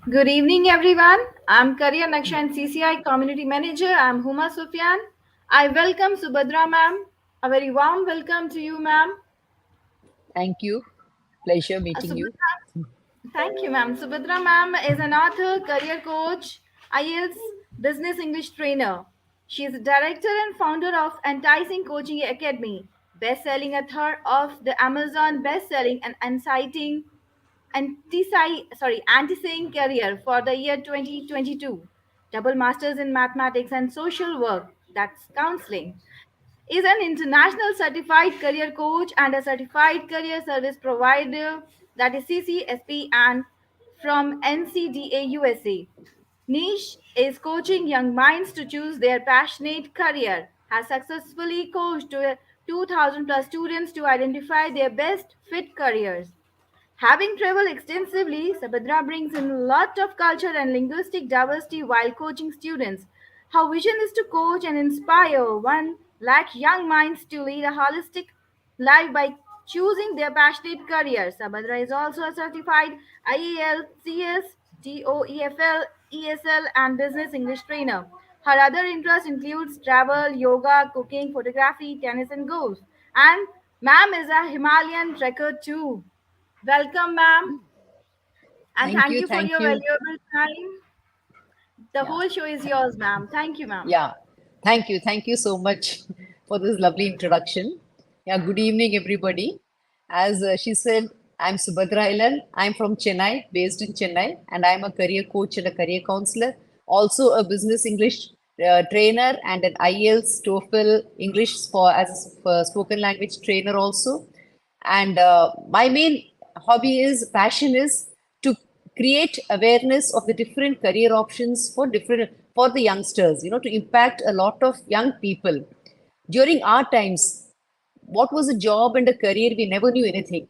Good evening, everyone. I'm Career Naksha and CCI Community Manager. I'm Huma Sufyan. I welcome Subhadra ma'am. A very warm welcome to you, ma'am. Thank you. Pleasure meeting you. Subhadra, thank you, ma'am. Subhadra ma'am is an author, career coach, IELTS business English trainer. She is a director and founder of Enticing Coaching Academy, best-selling author of the Amazon best-selling and inciting anti-saying career for the year 2022. Double masters in mathematics and social work. That's counseling. Is an international certified career coach and a certified career service provider, that is CCSP, and from NCDA USA. Niche is coaching young minds to choose their passionate career. Has successfully coached 2,000 plus students to identify their best fit careers. Having traveled extensively, Sabadra brings in a lot of culture and linguistic diversity while coaching students. Her vision is to coach and inspire one like young minds to lead a holistic life by choosing their passionate career. Sabadra is also a certified IEL, CS, TOEFL, ESL, and business English trainer. Her other interests includes travel, yoga, cooking, photography, tennis, and golf. And ma'am is a Himalayan trekker too. Welcome, ma'am, and Thank thank you. you for Thank your you. valuable time. The Yeah. whole show is yours, ma'am. Thank you, ma'am. Yeah. Thank you. Thank you so much for this lovely introduction. Yeah. Good evening, everybody. As she said, I'm Subadra Ilan. I'm from Chennai, based in Chennai, and I'm a career coach and a career counselor. Also a business English trainer and an IELTS, TOEFL English for as a spoken language trainer also. And my main hobby is passion is to create awareness of the different career options for the youngsters, to impact a lot of young people. During our times, what was a job and a career? We never knew anything.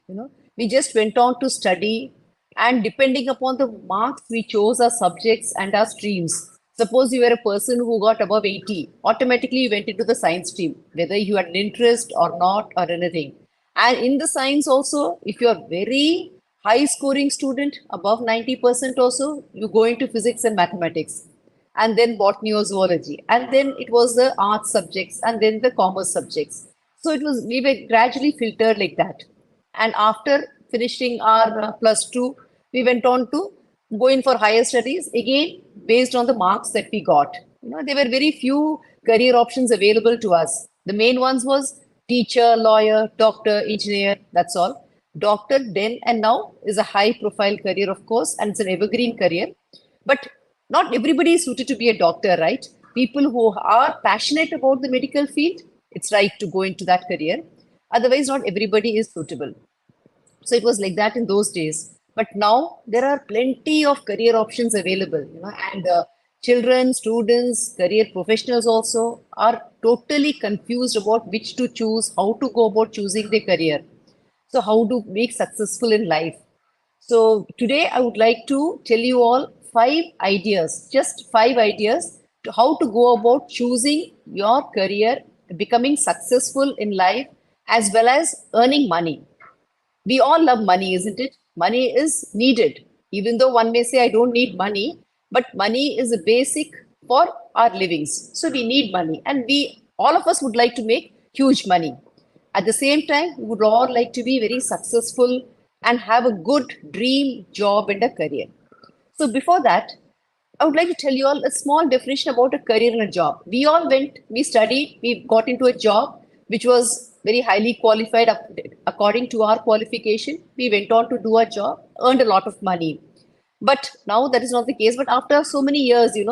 We just went on to study, and depending upon the marks, we chose our subjects and our streams. Suppose you were a person who got above 80, automatically you went into the science stream, whether you had an interest or not or anything. And in the science also, if you are very high scoring student, above 90% also, you go into physics and mathematics, and then botany or zoology, and then it was the arts subjects, and then the commerce subjects. So it was, we were gradually filtered like that. And after finishing our plus two, we went on to go in for higher studies again based on the marks that we got. There were very few career options available to us. The main ones was teacher, lawyer, doctor, engineer, that's all. Doctor then and now is a high profile career, of course, and it's an evergreen career. But not everybody is suited to be a doctor, right? People who are passionate about the medical field, it's right to go into that career. Otherwise, not everybody is suitable. So it was like that in those days. But now there are plenty of career options available, and children, students, career professionals also are totally confused about which to choose, how to go about choosing their career. So how to make successful in life. So today I would like to tell you all 5 ideas, just 5 ideas to how to go about choosing your career, becoming successful in life, as well as earning money. We all love money, isn't it? Money is needed. Even though one may say, I don't need money, but money is a basic for our livings. So we need money. And all of us would like to make huge money. At the same time, we would all like to be very successful and have a good dream job and a career. So before that, I would like to tell you all a small definition about a career and a job. We studied, we got into a job which was very highly qualified according to our qualification. We went on to do a job, earned a lot of money. But now that is not the case. But after so many years, you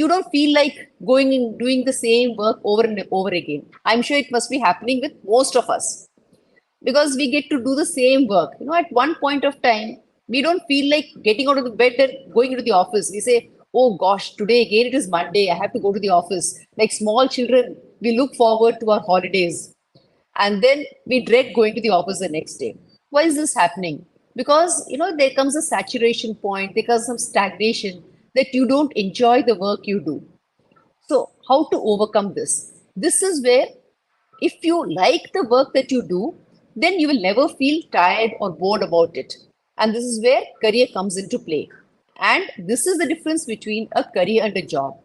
don't feel like going and doing the same work over and over again. I'm sure it must be happening with most of us because we get to do the same work. At one point of time, we don't feel like getting out of the bed and going into the office. We say, oh gosh, today again it is Monday. I have to go to the office. Like small children, we look forward to our holidays and then we dread going to the office the next day. Why is this happening? Because there comes a saturation point, there comes some stagnation that you don't enjoy the work you do. So, how to overcome this? This is where, if you like the work that you do, then you will never feel tired or bored about it. And this is where career comes into play. And this is the difference between a career and a job.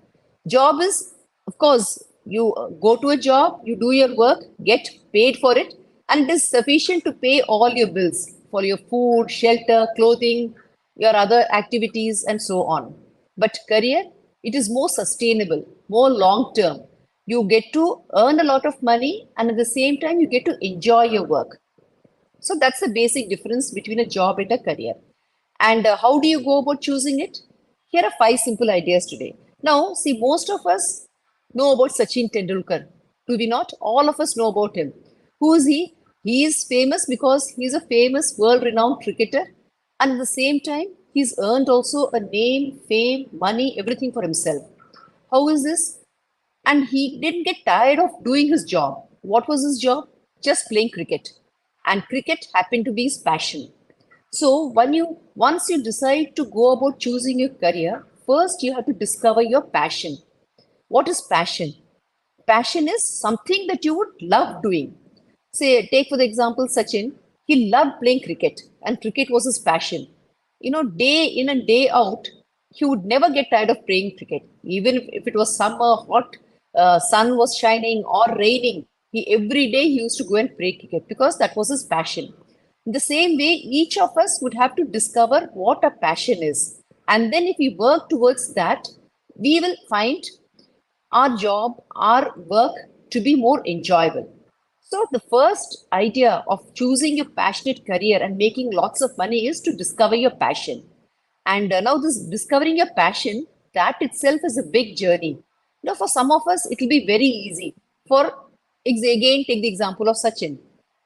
Job is, of course, you go to a job, you do your work, get paid for it, and it is sufficient to pay all your bills for your food, shelter, clothing, your other activities, and so on. But career, it is more sustainable, more long term. You get to earn a lot of money, and at the same time, you get to enjoy your work. So that's the basic difference between a job and a career. And how do you go about choosing it? Here are five simple ideas today. Now, see, most of us know about Sachin Tendulkar. Do we not? All of us know about him. Who is he? He is famous because he's a famous world-renowned cricketer. And at the same time, he's earned also a name, fame, money, everything for himself. How is this? And he didn't get tired of doing his job. What was his job? Just playing cricket. And cricket happened to be his passion. So once you decide to go about choosing your career, first you have to discover your passion. What is passion? Passion is something that you would love doing. Say, take for the example Sachin. He loved playing cricket, and cricket was his passion. Day in and day out, he would never get tired of playing cricket. Even if it was summer, hot, sun was shining or raining, every day he used to go and play cricket because that was his passion. In the same way, each of us would have to discover what our passion is. And then if we work towards that, we will find our job, our work to be more enjoyable. So the first idea of choosing your passionate career and making lots of money is to discover your passion. And now this discovering your passion, that itself is a big journey. For some of us, it will be very easy. Again, take the example of Sachin.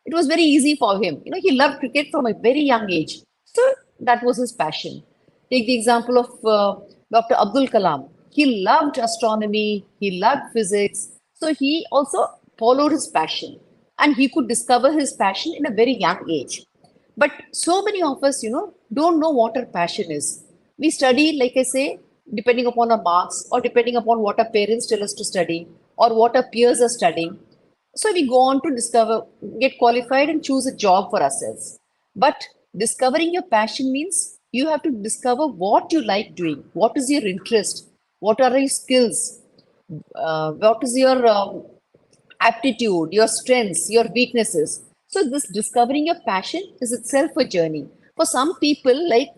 It was very easy for him. He loved cricket from a very young age. So that was his passion. Take the example of Dr. Abdul Kalam. He loved astronomy, he loved physics. So he also followed his passion and he could discover his passion in a very young age. But so many of us, don't know what our passion is. We study, like I say, depending upon our marks or depending upon what our parents tell us to study or what our peers are studying. So we go on to discover, get qualified and choose a job for ourselves. But discovering your passion means you have to discover what you like doing, what is your interest, what are your skills, what is your aptitude, your strengths, your weaknesses. So this discovering your passion is itself a journey. For some people, like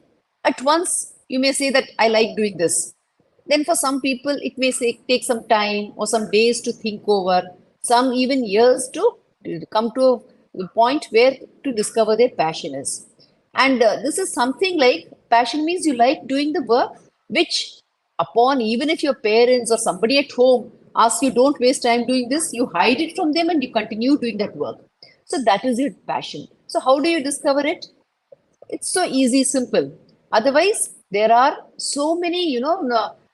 at once you may say that I like doing this. Then for some people, it may say take some time or some days to think over, some even years to come to a point where to discover their passion is. And this is something like passion means you like doing the work which upon even if your parents or somebody at home asks you don't waste time doing this, you hide it from them and you continue doing that work. So that is your passion. So how do you discover it? It's so easy, simple. Otherwise, there are so many,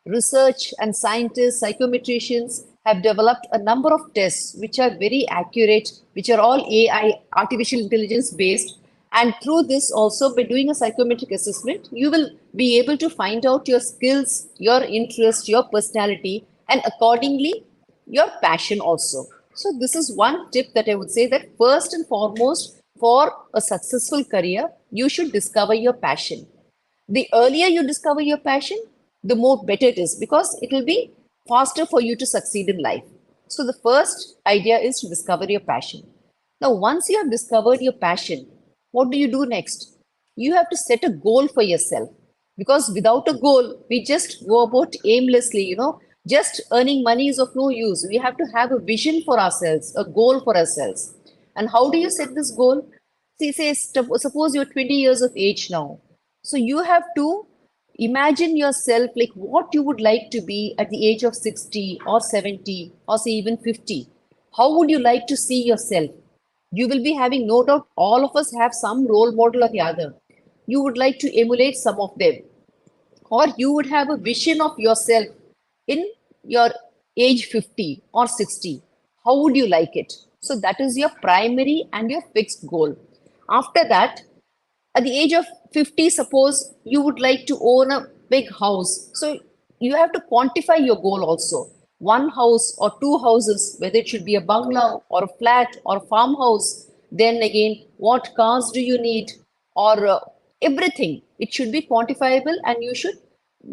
research and scientists, psychometricians have developed a number of tests which are very accurate, which are all AI, artificial intelligence based. And through this, also by doing a psychometric assessment, you will be able to find out your skills, your interest, your personality, and accordingly, your passion also. So this is one tip that I would say that first and foremost, for a successful career, you should discover your passion. The earlier you discover your passion, the more better it is because it will be faster for you to succeed in life. So the first idea is to discover your passion. Now, once you have discovered your passion, what do you do next? You have to set a goal for yourself because without a goal, we just go about aimlessly, just earning money is of no use. We have to have a vision for ourselves, a goal for ourselves. And how do you set this goal? See, suppose you're 20 years of age now. So you have to imagine yourself like what you would like to be at the age of 60 or 70 or say even 50. How would you like to see yourself? You will be having no doubt all of us have some role model or the other. You would like to emulate some of them or you would have a vision of yourself in your age 50 or 60. How would you like it? So that is your primary and your fixed goal. After that, at the age of 50, suppose you would like to own a big house. So you have to quantify your goal also. One house or two houses, whether it should be a bungalow or a flat or a farmhouse, Then again, what cars do you need, or everything. It should be quantifiable, and you should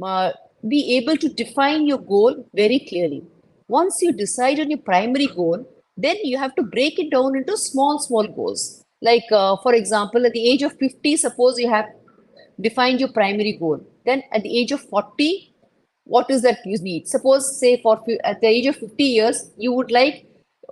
uh, be able to define your goal very clearly. Once you decide on your primary goal, then you have to break it down into small, small goals. Like, for example, at the age of 50, suppose you have defined your primary goal. Then at the age of 40, what is that you need? Suppose, say, at the age of 50 years, you would like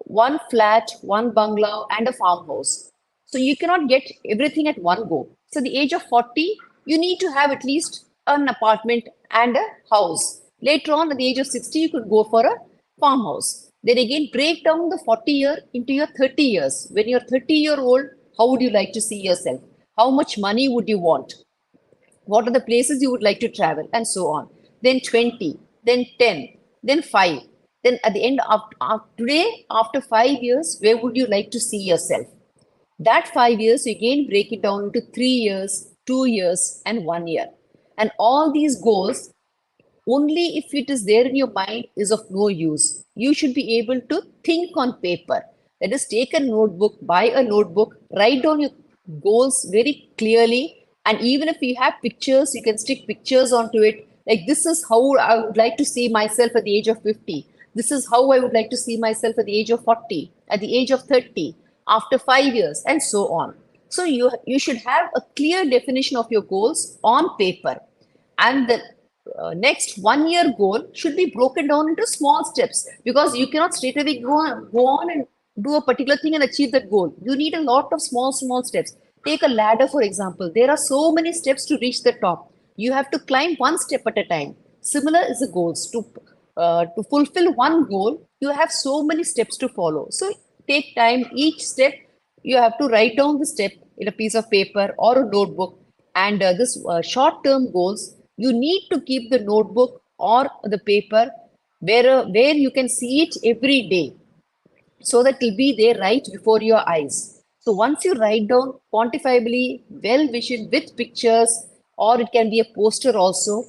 one flat, one bungalow, and a farmhouse. So you cannot get everything at one go. So the age of 40, you need to have at least an apartment and a house. Later on, at the age of 60, you could go for a farmhouse. Then again, break down the 40 year into your 30 years. When you're 30-year old, how would you like to see yourself? How much money would you want? What are the places you would like to travel, and so on. Then 20, then 10, then 5. Then at the end of today, after 5 years, where would you like to see yourself? That 5 years, you again break it down into 3 years, 2 years, and 1 year. And all these goals, only if it is there in your mind, is of no use. You should be able to think on paper. That is, take a notebook, buy a notebook, write down your goals very clearly. And even if you have pictures, you can stick pictures onto it. Like, this is how I would like to see myself at the age of 50. This is how I would like to see myself at the age of 40, at the age of 30, after 5 years, and so on. So you should have a clear definition of your goals on paper, and the next 1 year goal should be broken down into small steps, because you cannot straight away go on and do a particular thing and achieve that goal. You need a lot of small, small steps. Take a ladder, for example. There are so many steps to reach the top. You have to climb one step at a time. Similar is the goals. To fulfill one goal, you have so many steps to follow. So take time. Each step, you have to write down the step in a piece of paper or a notebook. And this short-term goals, you need to keep the notebook or the paper where you can see it every day, so that it will be there right before your eyes. So once you write down quantifiably, well vision with pictures, or it can be a poster also,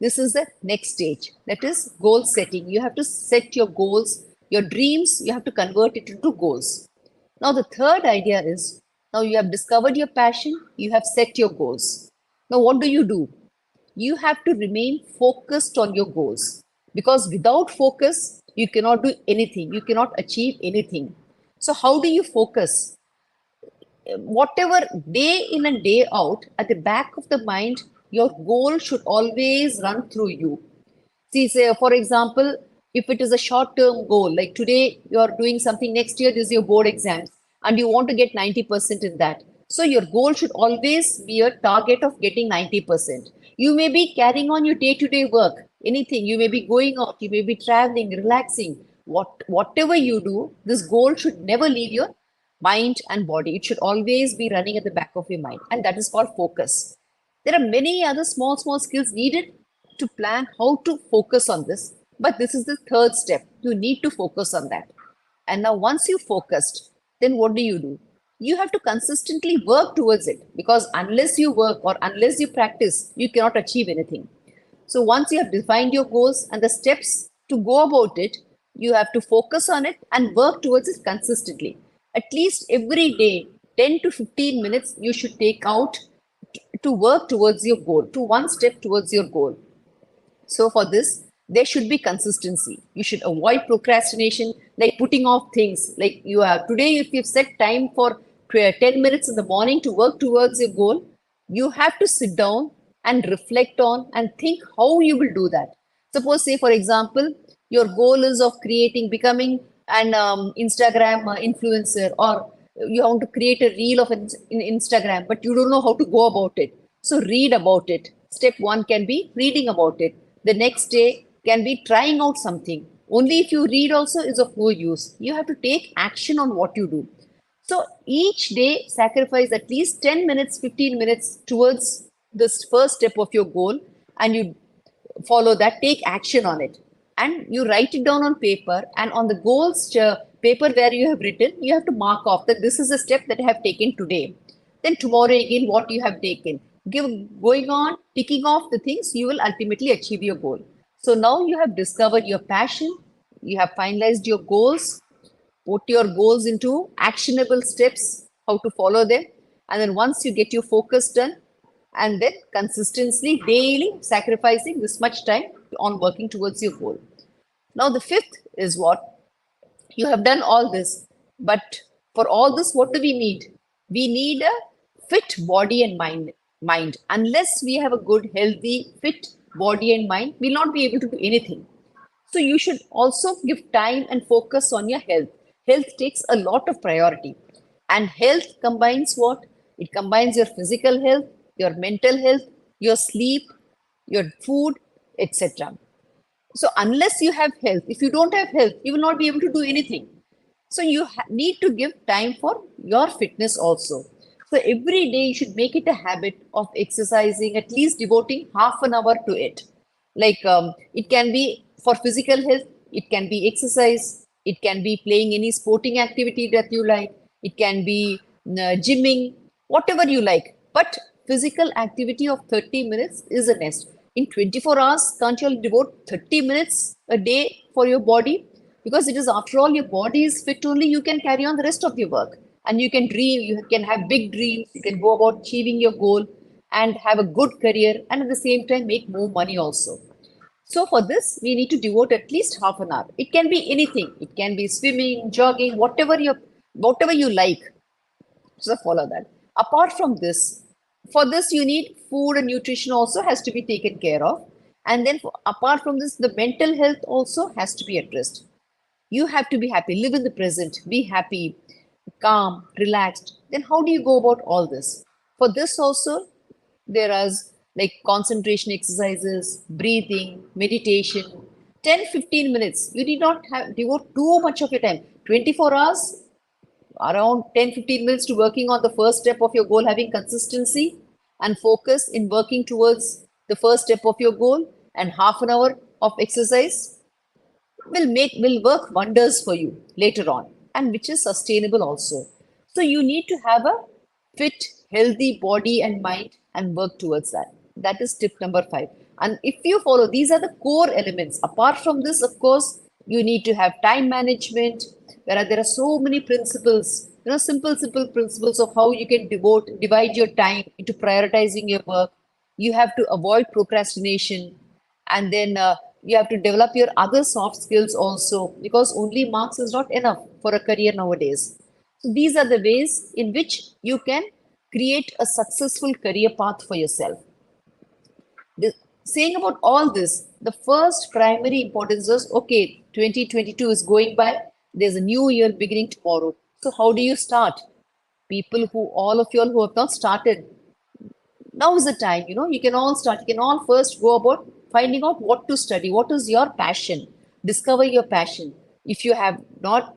this is the next stage. That is goal setting. You have to set your goals, your dreams, you have to convert it into goals. Now, the third idea is, now you have discovered your passion, you have set your goals. Now, what do? You have to remain focused on your goals, because without focus, you cannot do anything, you cannot achieve anything. So, how do you focus? Whatever, day in and day out, at the back of the mind, your goal should always run through you. See, say, for example, if it is a short-term goal, like today you're doing something, next year is your board exams, and you want to get 90% in that. So your goal should always be a target of getting 90%. You may be carrying on your day-to-day work, anything. You may be going out, you may be traveling, relaxing. Whatever you do, this goal should never leave your mind and body. It should always be running at the back of your mind, and that is called focus. There are many other small, small skills needed to plan how to focus on this, but this is the third step. You need to focus on that. And now, once you focused, then what do? You have to consistently work towards it, because unless you work or unless you practice, you cannot achieve anything. So once you have defined your goals and the steps to go about it, you have to focus on it and work towards it consistently. At least every day, 10 to 15 minutes, you should take out to work towards your goal, to one step towards your goal. So for this, there should be consistency. You should avoid procrastination, like putting off things. Like you have today, if you've set time for 10 minutes in the morning to work towards your goal, you have to sit down and reflect on and think how you will do that. Suppose, say, for example, your goal is of becoming an Instagram influencer, or you want to create a reel of in Instagram, but you don't know how to go about it. So read about it. Step one can be reading about it. The next day can be trying out something. Only if you read also is of no use. You have to take action on what you do. So each day sacrifice at least 10 minutes, 15 minutes towards this first step of your goal, and you follow that, take action on it. And you write it down on paper, and on the goals paper where you have written, you have to mark off that this is a step that I have taken today. Then tomorrow again, what you have taken. Going on, ticking off the things, you will ultimately achieve your goal. So now you have discovered your passion, you have finalized your goals, put your goals into actionable steps, how to follow them. And then once you get your focus done, and then consistently, daily sacrificing this much time on working towards your goal. Now, the fifth is what? You have done all this, but for all this, what do we need? We need a fit body and mind. Unless we have a good, healthy, fit body and mind, we'll not be able to do anything. So you should also give time and focus on your health. Health takes a lot of priority. And health combines what? It combines your physical health, your mental health, your sleep, your food, etc. So unless you have health, if you don't have health, you will not be able to do anything. So you need to give time for your fitness also. So every day you should make it a habit of exercising, at least devoting half an hour to it. Like it can be for physical health, it can be exercise, it can be playing any sporting activity that you like, it can be gymming, whatever you like. But physical activity of 30 minutes is a nest. In 24 hours, can't you devote 30 minutes a day for your body? Because it is, after all, your body is fit only, you can carry on the rest of your work. And you can dream, you can have big dreams, you can go about achieving your goal and have a good career and at the same time make more money also. So for this, we need to devote at least half an hour. It can be anything. It can be swimming, jogging, whatever you like. So follow that. Apart from this, for this you need food and nutrition also has to be taken care of. And then apart from this, the mental health also has to be addressed. You have to be happy, live in the present, be happy, calm, relaxed. Then how do you go about all this? For this also, there is like concentration exercises, breathing, meditation, 10, 15 minutes. You need not have devote too much of your time. 24 hours, around 10, 15 minutes to working on the first step of your goal, having consistency and focus in working towards the first step of your goal, and half an hour of exercise will work wonders for you later on, and which is sustainable also. So you need to have a fit, healthy body and mind and work towards that. That is tip number 5. And if you follow, these are the core elements. Apart from this, of course, you need to have time management. There are so many principles, simple principles of how you can divide your time into prioritizing your work. You have to avoid procrastination, and then you have to develop your other soft skills also, because only marks is not enough for a career nowadays. So these are the ways in which you can create a successful career path for yourself. Saying about all this, the first primary importance is, okay, 2022 is going by, there's a new year beginning tomorrow. So how do you start? People who, all of you all who have not started, now is the time, you can all start. You can all first go about finding out what to study, what is your passion, discover your passion. If you have not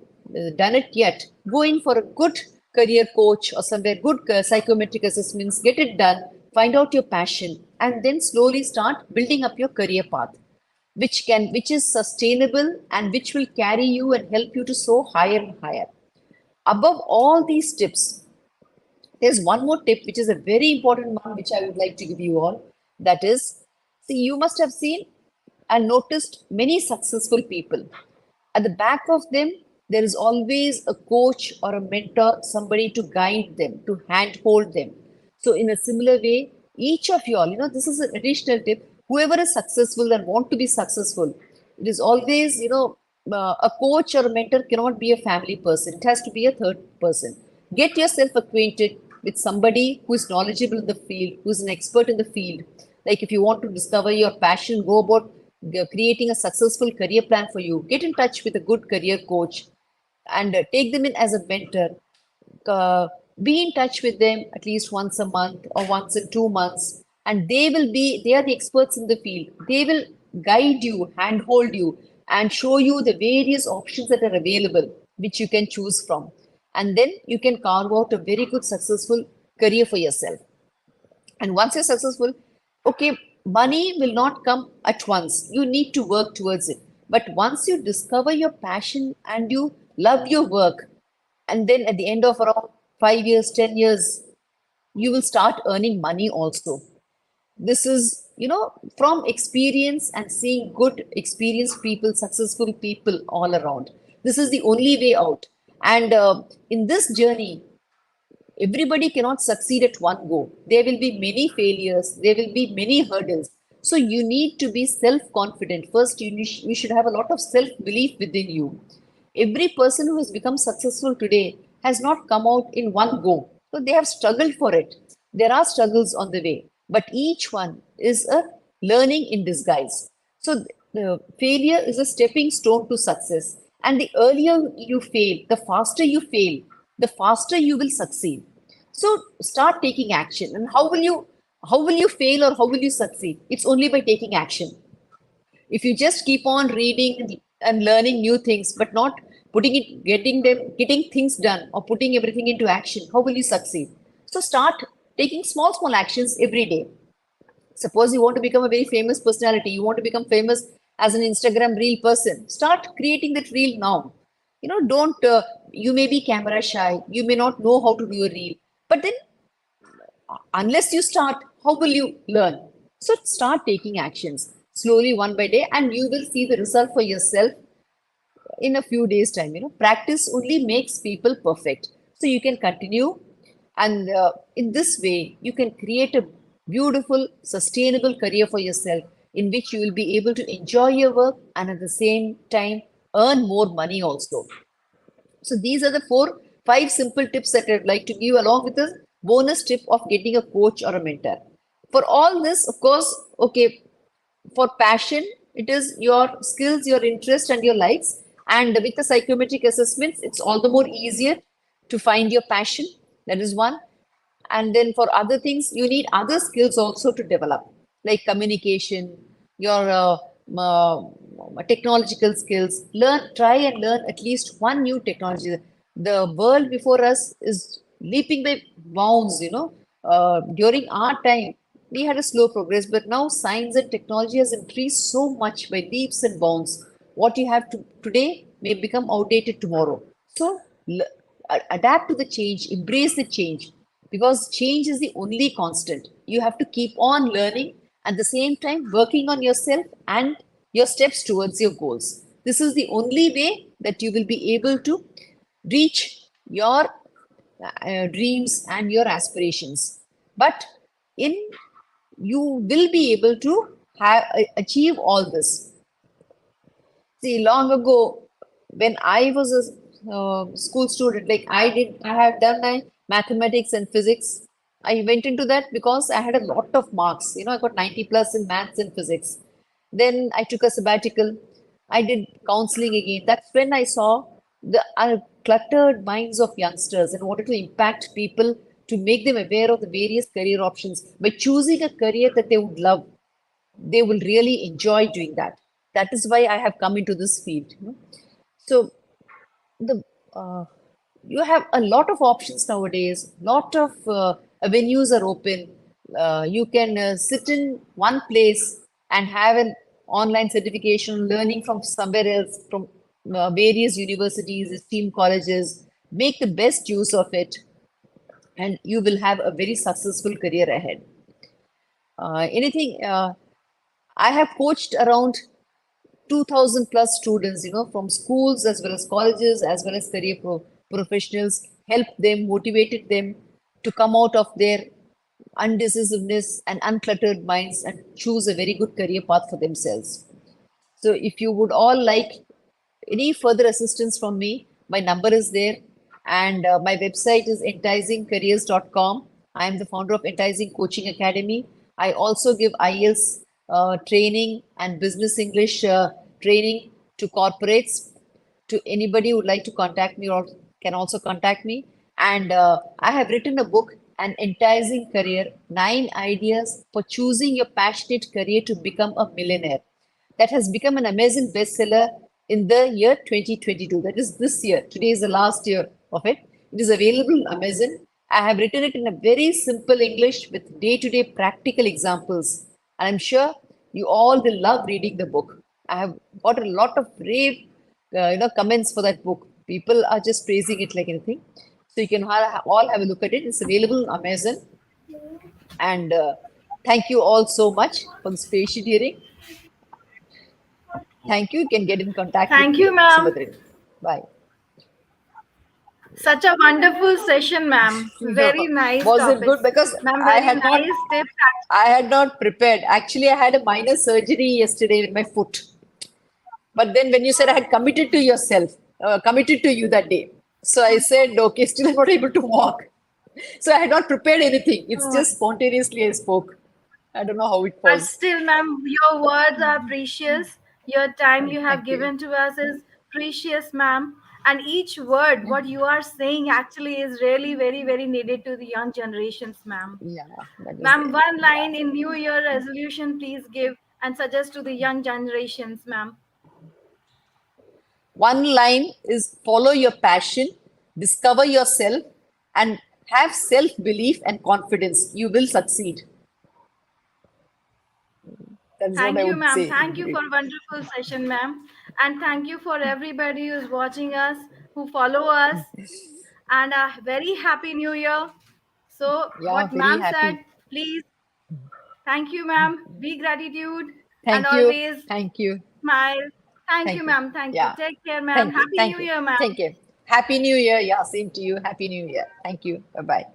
done it yet, go in for a good career coach or somewhere, good psychometric assessments, get it done, find out your passion, and then slowly start building up your career path, which is sustainable and which will carry you and help you to soar higher and higher. Above all these tips, there's one more tip, which is a very important one, which I would like to give you all. That is, see, you must have seen and noticed many successful people. At the back of them, there is always a coach or a mentor, somebody to guide them, to handhold them. So, in a similar way, each of you all, this is an additional tip. Whoever is successful and want to be successful, it is always, a coach or a mentor cannot be a family person. It has to be a third person. Get yourself acquainted with somebody who is knowledgeable in the field, who is an expert in the field. Like if you want to discover your passion, go about creating a successful career plan for you. Get in touch with a good career coach and take them in as a mentor. Be in touch with them at least once a month or once in 2 months, and they are the experts in the field. They will guide you, handhold you, and show you the various options that are available, which you can choose from. And then you can carve out a very good, successful career for yourself. And once you're successful, okay, money will not come at once. You need to work towards it. But once you discover your passion and you love your work, and then at the end of around 5 years, 10 years, you will start earning money also. This is, from experience and seeing good experienced people, successful people all around. This is the only way out. And in this journey, Everybody cannot succeed at one go. There will be many failures, there will be many hurdles. So you need to be self-confident. First, you should have a lot of self-belief within you. Every person who has become successful today has not come out in one go. So they have struggled for it. There are struggles on the way, but each one is a learning in disguise. So the failure is a stepping stone to success. And the earlier you fail, the faster you will succeed. So start taking action. And how will you fail or how will you succeed? It's only by taking action. If you just keep on reading and learning new things, but not getting things done or putting everything into action, how will you succeed? So start taking small actions every day. Suppose you want to become a very famous personality, you want to become famous as an Instagram reel person. Start creating that reel now. Don't, you may be camera shy, you may not know how to do a reel, but then unless you start, how will you learn? So start taking actions slowly one by day, and you will see the result for yourself in a few days' time. Practice only makes people perfect. So you can continue, and in this way, you can create a beautiful, sustainable career for yourself in which you will be able to enjoy your work and at the same time earn more money also. So these are the five simple tips that I'd like to give along with a bonus tip of getting a coach or a mentor. For all this, of course, okay, for passion, it is your skills, your interest, and your likes. And with the psychometric assessments, it's all the more easier to find your passion. That is one. And then for other things, you need other skills also to develop, like communication, your technological skills. Try and learn at least one new technology. The world before us is leaping by bounds. During our time, we had a slow progress, but now science and technology has increased so much by leaps and bounds. What you have today may become outdated tomorrow. So adapt to the change, embrace the change, because change is the only constant. You have to keep on learning at the same time working on yourself and your steps towards your goals. This is the only way that you will be able to reach your dreams and your aspirations. But in you will be able to achieve all this. See, long ago, when I was a school student, like I had done my mathematics and physics. I went into that because I had a lot of marks. I got 90 plus in maths and physics. Then I took a sabbatical. I did counseling again. That's when I saw the cluttered minds of youngsters and wanted to impact people to make them aware of the various career options by choosing a career that they would love. They will really enjoy doing that. That is why I have come into this field. So the you have a lot of options nowadays. Lot of avenues are open. You can sit in one place and have an online certification, learning from somewhere else, from various universities, esteemed colleges. Make the best use of it, and you will have a very successful career ahead. Anything I have coached around 2,000 plus students, from schools as well as colleges, as well as career professionals, helped them, motivated them to come out of their undecisiveness and uncluttered minds and choose a very good career path for themselves. So if you would all like any further assistance from me, my number is there, and my website is enticingcareers.com. I am the founder of Enticing Coaching Academy. I also give IELTS training and business English training to corporates. To anybody who would like to contact me or can also contact me. And I have written a book, An Enticing Career, 9 ideas for choosing your passionate career to become a millionaire, that has become an Amazon bestseller in the year 2022. That is this year. Today is the last year of it. It is available on Amazon. I have written it in a very simple English with day-to-day practical examples. And I'm sure you all will love reading the book. I have got a lot of rave, comments for that book. People are just praising it like anything. So you can all have a look at it. It's available on Amazon. And thank you all so much for this patient hearing. Thank you. You can get in contact with Thank you, me, ma'am. Subhadra. Bye. Such a wonderful session, ma'am. Yeah. Very nice Was it good? topics. Because Ma'am, I very had not nice tips. I had not prepared. Actually, I had a minor surgery yesterday with my foot. But then when you said I had committed to yourself, committed to you that day. So I said, okay, still I'm not able to walk. So I had not prepared anything. It's Oh, just spontaneously I spoke. I don't know how it but was. still, ma'am, your words are precious. Your time you have Thank you. given to us is precious, ma'am. And each word, what you are saying, actually is really very, very needed to the young generations, ma'am. Yeah, that is Ma'am, there. one line in New Year resolution, please give and suggest to the young generations, ma'am. One line is follow your passion, discover yourself, and have self belief and confidence. You will succeed. That is what Thank I you, would ma'am. say. Thank you for wonderful session, ma'am. And thank you for everybody who's watching us, who follow us. And a very happy new year. So, Yeah, what very ma'am said, happy. please, thank you, ma'am. Be gratitude and Thank you. always Thank you. smile. Thank you, Thank you. ma'am. Thank you. Yeah. Take care, ma'am. Thank you. Happy Thank New you. Year, ma'am. Thank you. Happy New Year. Yeah, same to you. Happy New Year. Thank you. Bye bye.